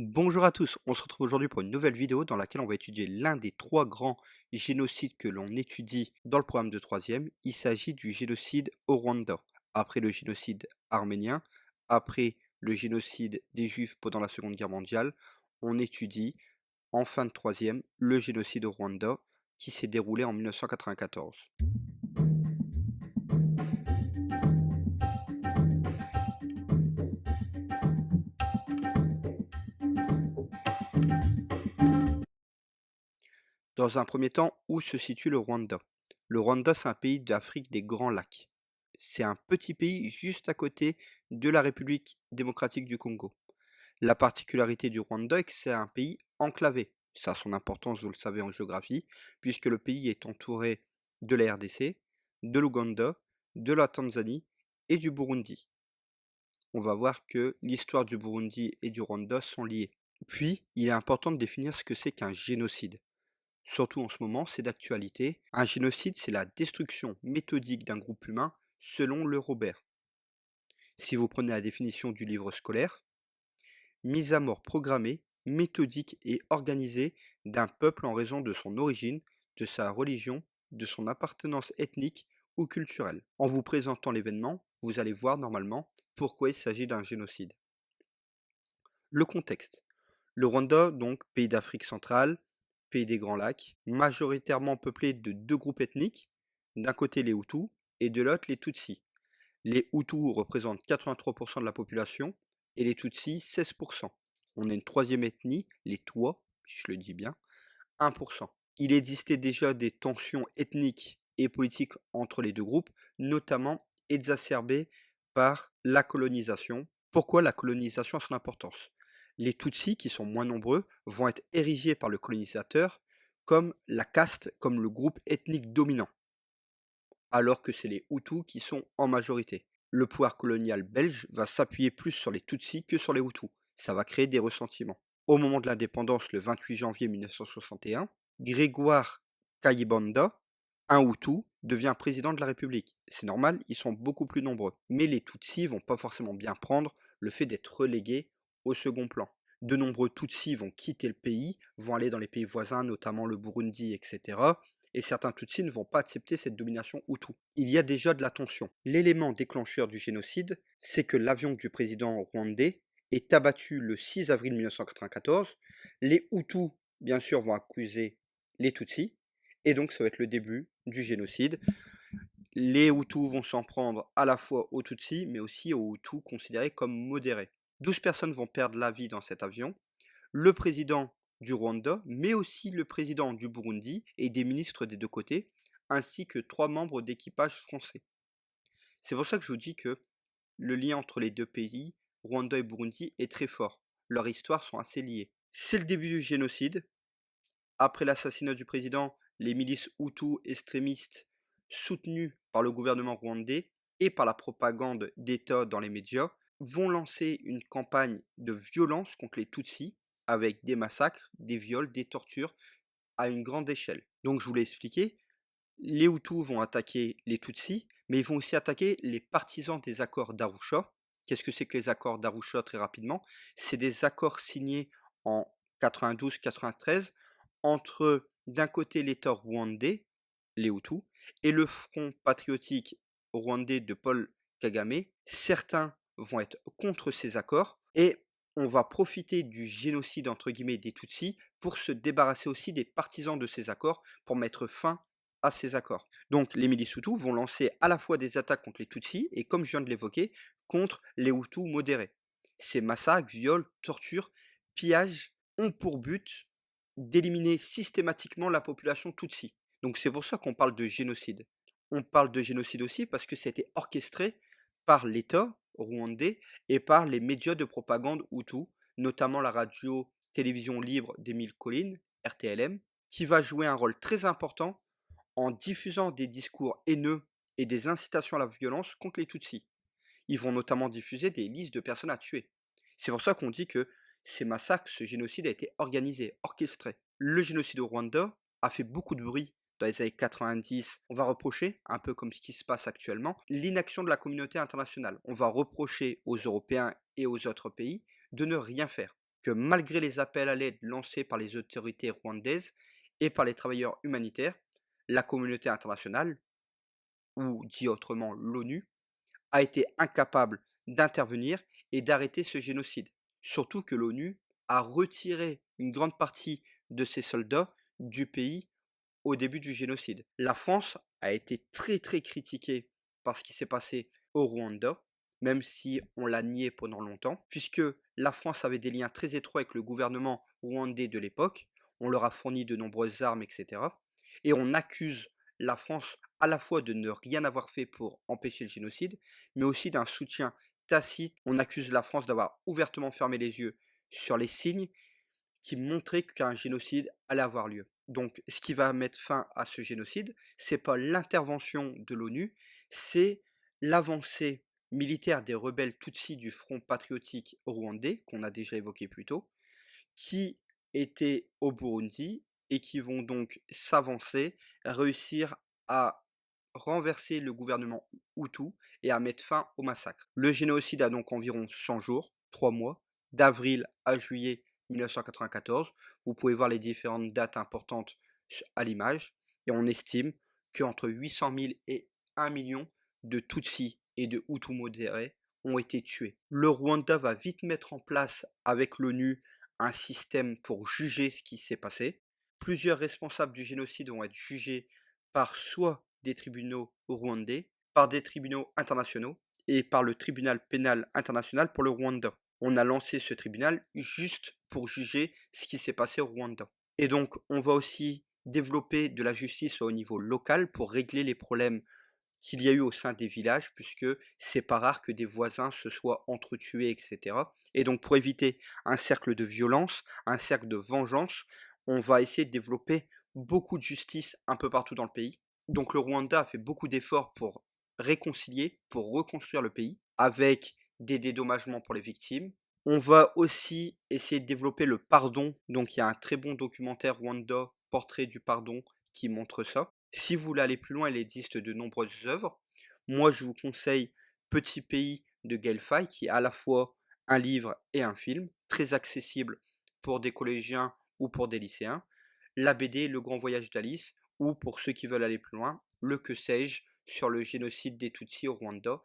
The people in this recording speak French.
Bonjour à tous, on se retrouve aujourd'hui pour une nouvelle vidéo dans laquelle on va étudier l'un des trois grands génocides que l'on étudie dans le programme de troisième. Il s'agit du génocide au Rwanda. Après le génocide arménien, après le génocide des Juifs pendant la Seconde Guerre mondiale, on étudie en fin de troisième le génocide au Rwanda qui s'est déroulé en 1994. Dans un premier temps, où se situe le Rwanda? Le Rwanda, c'est un pays d'Afrique des Grands Lacs. C'est un petit pays juste à côté de la République démocratique du Congo. La particularité du Rwanda est que c'est un pays enclavé. Ça a son importance, vous le savez, en géographie, puisque le pays est entouré de la RDC, de l'Ouganda, de la Tanzanie et du Burundi. On va voir que l'histoire du Burundi et du Rwanda sont liées. Puis, il est important de définir ce que c'est qu'un génocide. Surtout en ce moment, c'est d'actualité. Un génocide, c'est la destruction méthodique d'un groupe humain selon le Robert. Si vous prenez la définition du livre scolaire, mise à mort programmée, méthodique et organisée d'un peuple en raison de son origine, de sa religion, de son appartenance ethnique ou culturelle. En vous présentant l'événement, vous allez voir normalement pourquoi il s'agit d'un génocide. Le contexte. Le Rwanda, donc pays d'Afrique centrale, pays des Grands Lacs, majoritairement peuplé de deux groupes ethniques, d'un côté les Hutus et de l'autre les Tutsis. Les Hutus représentent 83% de la population et les Tutsis 16%. On a une troisième ethnie, les Twa, si je le dis bien, 1%. Il existait déjà des tensions ethniques et politiques entre les deux groupes, notamment exacerbées par la colonisation. Pourquoi la colonisation a son importance? Les Tutsis, qui sont moins nombreux, vont être érigés par le colonisateur comme la caste, comme le groupe ethnique dominant, alors que c'est les Hutus qui sont en majorité. Le pouvoir colonial belge va s'appuyer plus sur les Tutsis que sur les Hutus. Ça va créer des ressentiments. Au moment de l'indépendance, le 28 janvier 1961, Grégoire Kayibanda, un Hutu, devient président de la République. C'est normal, ils sont beaucoup plus nombreux. Mais les Tutsis vont pas forcément bien prendre le fait d'être relégués au second plan. De nombreux Tutsis vont quitter le pays, vont aller dans les pays voisins, notamment le Burundi, etc. Et certains Tutsis ne vont pas accepter cette domination Hutu. Il y a déjà de la tension. L'élément déclencheur du génocide, c'est que l'avion du président rwandais est abattu le 6 avril 1994. Les Hutus, bien sûr, vont accuser les Tutsis, et donc ça va être le début du génocide. Les Hutus vont s'en prendre à la fois aux Tutsis, mais aussi aux Hutus considérés comme modérés. 12 personnes vont perdre la vie dans cet avion. Le président du Rwanda, mais aussi le président du Burundi et des ministres des deux côtés, ainsi que 3 membres d'équipage français. C'est pour ça que je vous dis que le lien entre les deux pays, Rwanda et Burundi, est très fort. Leurs histoires sont assez liées. C'est le début du génocide. Après l'assassinat du président, les milices Hutus extrémistes soutenues par le gouvernement rwandais et par la propagande d'État dans les médias vont lancer une campagne de violence contre les Tutsis avec des massacres, des viols, des tortures à une grande échelle. Donc je vous l'ai expliqué, les Hutus vont attaquer les Tutsis, mais ils vont aussi attaquer les partisans des accords d'Arusha. Qu'est-ce que c'est que les accords d'Arusha très rapidement? C'est des accords signés en 92-93 entre d'un côté l'État rwandais, les Hutus, et le Front patriotique rwandais de Paul Kagame. Certains vont être contre ces accords et on va profiter du génocide entre guillemets des Tutsis pour se débarrasser aussi des partisans de ces accords pour mettre fin à ces accords. Donc les milices Hutus vont lancer à la fois des attaques contre les Tutsis et comme je viens de l'évoquer, contre les Hutus modérés. Ces massacres, viols, tortures, pillages ont pour but d'éliminer systématiquement la population Tutsi. Donc c'est pour ça qu'on parle de génocide. On parle de génocide aussi parce que c'était orchestré par l'État rwandais et par les médias de propagande Hutus, notamment la radio-télévision libre d'Émile Collin, RTLM, qui va jouer un rôle très important en diffusant des discours haineux et des incitations à la violence contre les Tutsis. Ils vont notamment diffuser des listes de personnes à tuer. C'est pour ça qu'on dit que ces massacres, ce génocide a été organisé, orchestré. Le génocide au Rwanda a fait beaucoup de bruit dans les années 90. On va reprocher, un peu comme ce qui se passe actuellement, l'inaction de la communauté internationale. On va reprocher aux Européens et aux autres pays de ne rien faire. que malgré les appels à l'aide lancés par les autorités rwandaises et par les travailleurs humanitaires, la communauté internationale, ou dit autrement l'ONU, a été incapable d'intervenir et d'arrêter ce génocide. Surtout que l'ONU a retiré une grande partie de ses soldats du pays au début du génocide. La France a été très très critiquée par ce qui s'est passé au Rwanda, même si on l'a nié pendant longtemps, puisque la France avait des liens très étroits avec le gouvernement rwandais de l'époque, on leur a fourni de nombreuses armes, etc. Et on accuse la France à la fois de ne rien avoir fait pour empêcher le génocide, mais aussi d'un soutien tacite. On accuse la France d'avoir ouvertement fermé les yeux sur les signes qui montrait qu'un génocide allait avoir lieu. Donc, ce qui va mettre fin à ce génocide, c'est pas l'intervention de l'ONU, c'est l'avancée militaire des rebelles Tutsis du Front patriotique rwandais, qu'on a déjà évoqué plus tôt, qui étaient au Burundi et qui vont donc s'avancer, réussir à renverser le gouvernement Hutu et à mettre fin au massacre. Le génocide a donc environ 100 jours, 3 mois, d'avril à juillet 1994. Vous pouvez voir les différentes dates importantes à l'image et on estime qu'entre 800 000 et 1 million de Tutsis et de Hutus modérés ont été tués. Le Rwanda va vite mettre en place avec l'ONU un système pour juger ce qui s'est passé. Plusieurs responsables du génocide vont être jugés par soit des tribunaux rwandais, par des tribunaux internationaux et par le tribunal pénal international pour le Rwanda. On a lancé ce tribunal juste pour juger ce qui s'est passé au Rwanda. Et donc, on va aussi développer de la justice au niveau local pour régler les problèmes qu'il y a eu au sein des villages, puisque c'est pas rare que des voisins se soient entretués, etc. Et donc pour éviter un cercle de violence, un cercle de vengeance, on va essayer de développer beaucoup de justice un peu partout dans le pays. Donc le Rwanda a fait beaucoup d'efforts pour réconcilier, pour reconstruire le pays, avec des dédommagements pour les victimes. On va aussi essayer de développer le pardon. Donc il y a un très bon documentaire Rwanda, Portrait du pardon, qui montre ça. Si vous voulez aller plus loin, il existe de nombreuses œuvres. Moi, je vous conseille Petit pays de Gaël Faye, qui est à la fois un livre et un film, très accessible pour des collégiens ou pour des lycéens. La BD Le Grand Voyage d'Alice, ou pour ceux qui veulent aller plus loin, Le Que sais-je sur le génocide des Tutsis au Rwanda,